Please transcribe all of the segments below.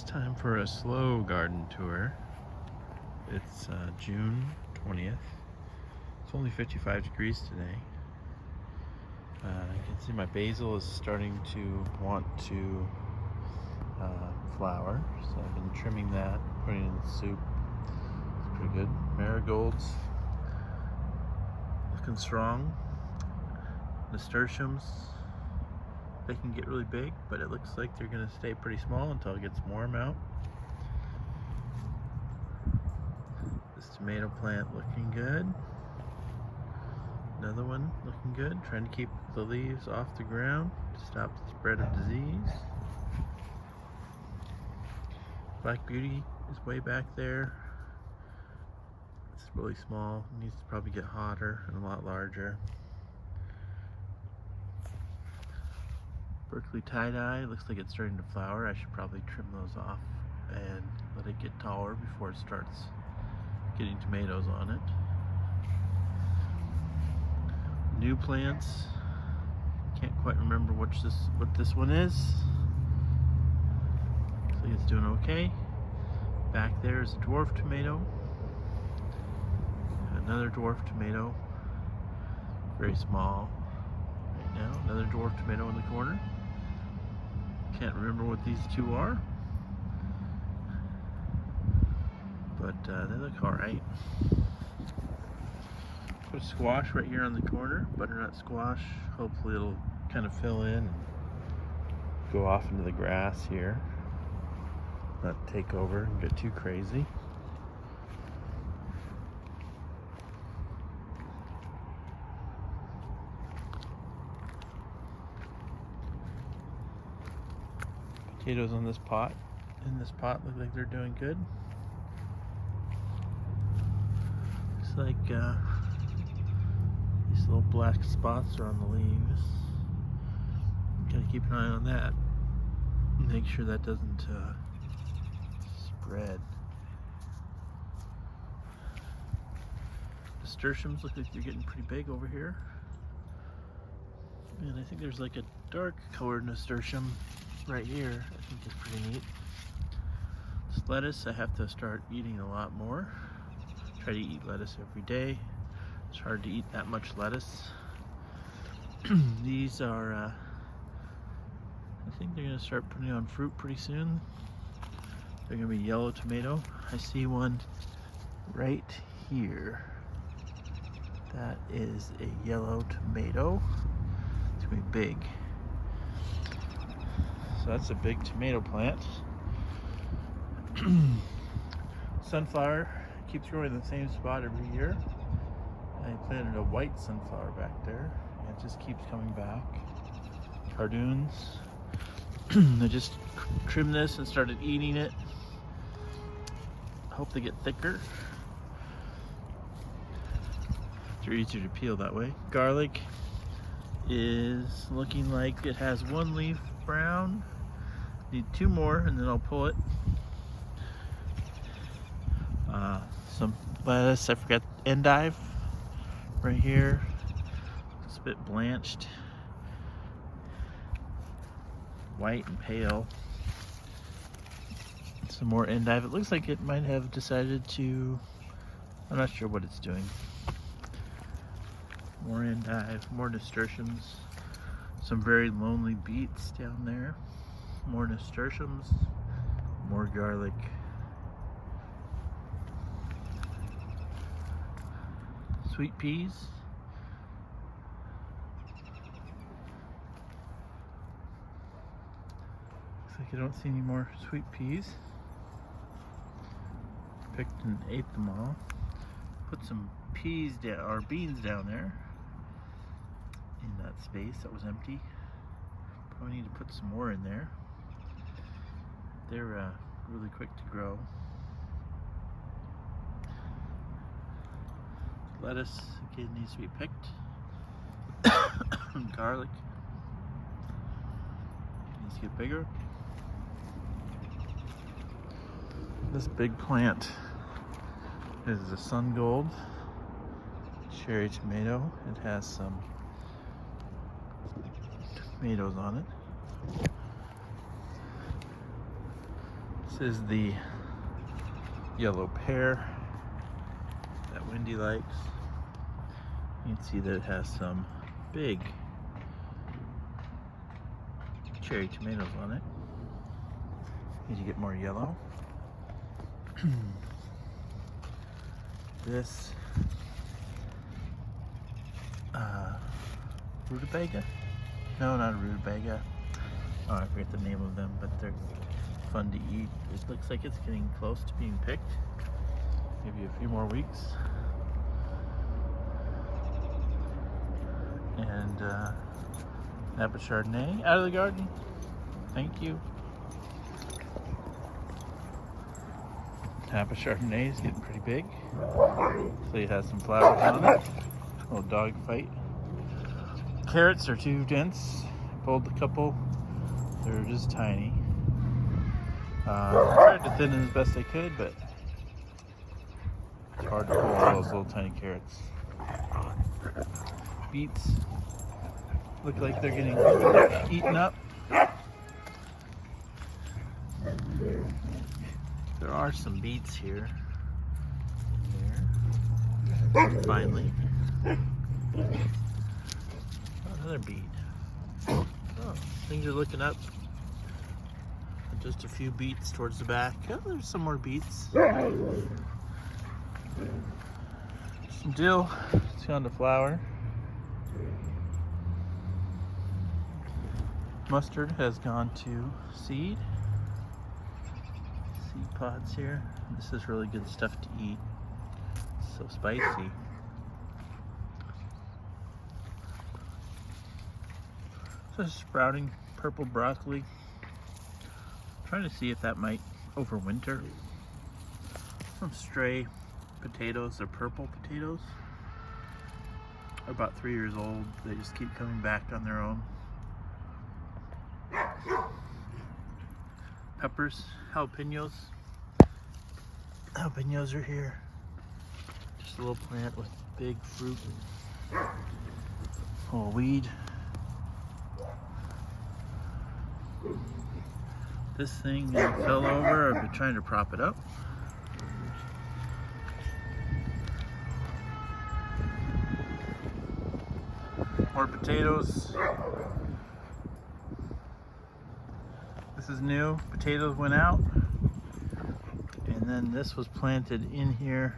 Time for a slow garden tour. It's June 20th. It's only 55 degrees today. You can see my basil is starting to want to flower, so I've been trimming that, putting it in the soup. It's pretty good. Marigolds looking strong. Nasturtiums, they can get really big, but it looks like they're going to stay pretty small until it gets warm out. This tomato plant looking good. Another one looking good. Trying to keep the leaves off the ground to stop the spread of disease. Black Beauty is way back there. It's really small. It needs to probably get hotter and a lot larger. Berkeley tie-dye looks like it's starting to flower. I should probably trim those off and let it get taller before it starts getting tomatoes on it. New plants. Can't quite remember what this one is. Looks like it's doing okay. Back there is a dwarf tomato. Another dwarf tomato. Very small right now. Another dwarf tomato in the corner. Can't remember what these two are, but they look alright. Put a squash right here on the corner, butternut squash. Hopefully it'll kind of fill in and go off into the grass here, not take over and get too crazy. Potatoes in this pot look like they're doing good. Looks like these little black spots are on the leaves. Gotta keep an eye on that. Make sure that doesn't spread. Nasturtiums look like they're getting pretty big over here. And I think there's like a dark colored nasturtium right here. I think it's pretty neat. This lettuce I have to start eating a lot more. Try to eat lettuce every day. It's hard to eat that much lettuce. These are, I think they're gonna start putting on fruit pretty soon. They're gonna be yellow tomato. I see one right here. That is a yellow tomato. It's gonna be big. So that's a big tomato plant. Sunflower, I keep growing in the same spot every year. I planted a white sunflower back there, and it just keeps coming back. Cardoons. I just trimmed this and started eating it. Hope they get thicker. They're easier to peel that way. Garlic is looking like it has one leaf brown. Need two more and then I'll pull it. Some lettuce, I forgot endive right here. It's a bit blanched. White and pale. Some more endive. It looks like it might have decided to, I'm not sure what it's doing. More endive, more nasturtiums. Some very lonely beets down there. More nasturtiums, more garlic. Sweet peas. Looks like I don't see any more sweet peas. Picked and ate them all. Put some peas down, or beans down there in that space that was empty. Probably need to put some more in there. They're really quick to grow. Lettuce, again, needs to be picked. Garlic needs to get bigger. This big plant is a Sun Gold cherry tomato. It has some tomatoes on it. This is the yellow pear that Wendy likes. You can see that it has some big cherry tomatoes on it. Need to get more yellow. This rutabaga? No, not a rutabaga. Oh, I forget the name of them, but they're fun to eat. It looks like it's getting close to being picked. Maybe a few more weeks. And Napa Chardonnay out of the garden. Thank you. Napa Chardonnay is getting pretty big. So it has some flowers on it. A little dog fight. Carrots are too dense. Pulled a couple. They're just tiny. I tried to thin it as best I could, but it's hard to pull all those little tiny carrots. Beets look like they're getting eaten up. There are some beets here. There. Finally. Another beet. Oh, things are looking up. Just a few beets towards the back. Oh, there's some more beets. Some dill. It's gone to flower. Mustard has gone to seed. Seed pods here. This is really good stuff to eat. It's so spicy. So sprouting purple broccoli. Trying to see if that might overwinter. Some stray potatoes. They're purple potatoes. They're about 3 years old. They just keep coming back on their own. Peppers, jalapenos. Jalapenos are here. Just a little plant with big fruit. A little weed. This thing fell over. I've been trying to prop it up. More potatoes. This is new. Potatoes went out. And then this was planted in here.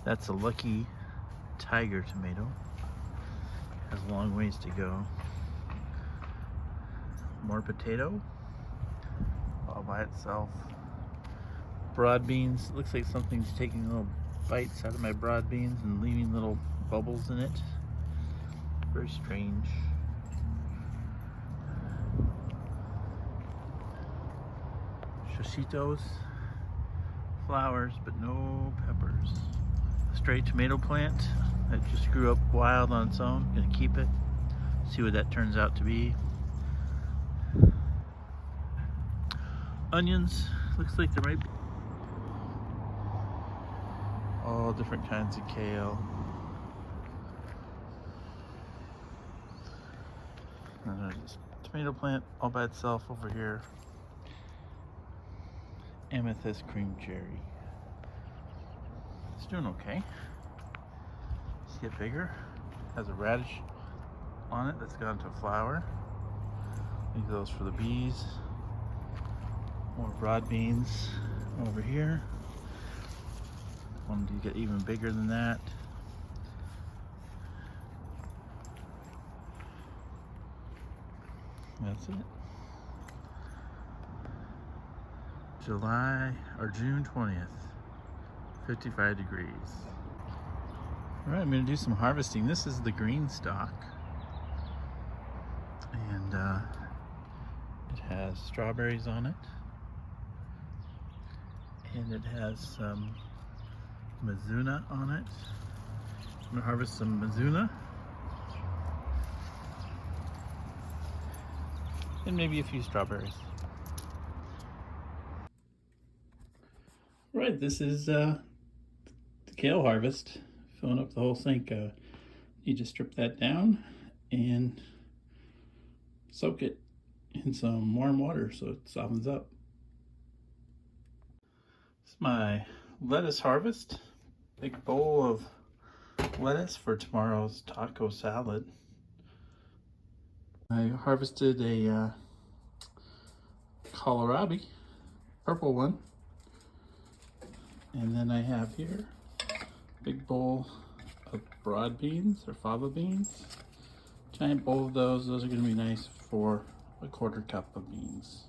That's a Lucky Tiger tomato. Has a long ways to go. More potato. All by itself. Broad beans. Looks like something's taking little bites out of my broad beans and leaving little bubbles in it. Very strange. Shoshitos, flowers, but no peppers. A stray tomato plant that just grew up wild on its own. Gonna keep it. See what that turns out to be. Onions. Looks like there might be all different kinds of kale. And there's a tomato plant all by itself over here. Amethyst cream cherry. It's doing okay. Let's get bigger. Has a radish on it that's gone to flower. Leave those for the bees. More broad beans over here. Wanted to get even bigger than that. That's it. June 20th, 55 degrees. All right, I'm gonna do some harvesting. This is the green stalk. And it has strawberries on it. And it has some Mizuna on it. I'm gonna harvest some Mizuna. And maybe a few strawberries. Right, this is the kale harvest. Filling up the whole sink. Need to strip that down and soak it in some warm water so it softens up. It's my lettuce harvest. Big bowl of lettuce for tomorrow's taco salad. I harvested a kohlrabi, purple one. And then I have here a big bowl of broad beans or fava beans. Giant bowl of those. Those are going to be nice for a 1/4 cup of beans.